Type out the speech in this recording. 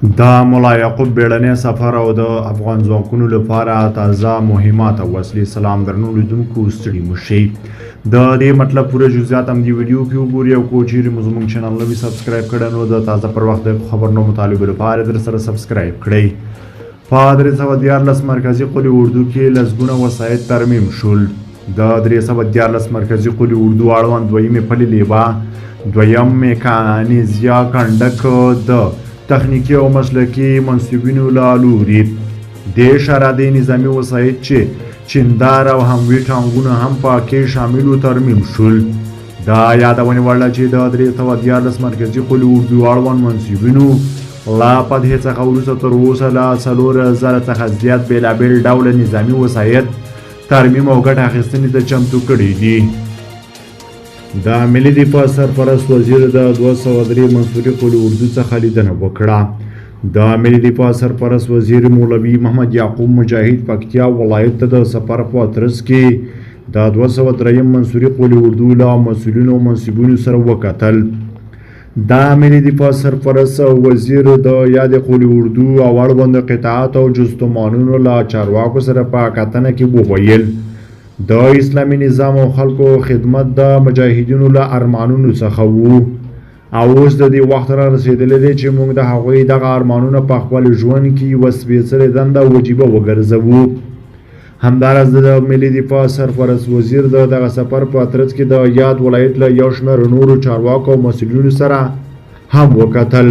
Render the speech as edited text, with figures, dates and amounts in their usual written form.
د ملا یعقوب بیړنی سفر او د افغان ځواکونو لپاره تازه مهمات او وسلې. سلام درنو لیدونکو، ستړي مه شئ. د دې مطلب پوره جزئیات هم دې ویډیو کې وګورئ او که چیرې مو زموږ چینل نه وي سبسکرایب کړی نو د تازه پر وخت د خبرونو مطالبې لپاره درسره سبسکرایب کړئ. په 314 مرکزي قلي اردو کې لسګونه وسایط ترمیم شول. د 314 مرکزي قلي اردو اړوند دویمې پلې لیبا دویم میکانیزیا کنډک د تخنیکی او مسلکی منصبینو له لوري د شرادې نظامي وسایط چې چندار او هموي ټانګونه هم پکې شامل ترمیم شول. دا یادونه وړه چې د 314 مرکزي قلي اردو اړوند منصبینو لا په دې څخه وروسته تر اوسه لا 4000 څخه زیات بیلابیل ډول نظامي وسایط ترمیم او ګټه اخیستنې ته چمتو کړي دي. د ملي دفاع سرپرست وزیر د 203 منصوري قلي اردو څخه لیدنه وکړه. د ملي دفاع سرپرست وزیر مولوي محمد یعقوب مجاهد پکتیا ولایت ته د سفر په ترڅ کې د 203 منصوري قلي اردو له مسؤلینو او منصبینو سره وکتل. د ملي دفاع سرپرست وزیر د یاد قلي اردو او اړوند قطعات او جستمانونو له چارواکو سره په کتنه کې وویل د اسلامي نظام او خلکو خدمت د مجاهدینو له ارمانونو څخه وو او اوس د دې وخت را رسېدلی دی چې موږ د هغوی دغه ارمانونه په خپل ژوند کې یوه سپېڅلې دنده وجیبه وګرځوو. همداراز د ملي دفاع سرپرست وزیر د دغه سفر په ترڅ کې د یاد ولایت له یو شمېر نورو چارواکو او مسؤلینو سره هم وکتل.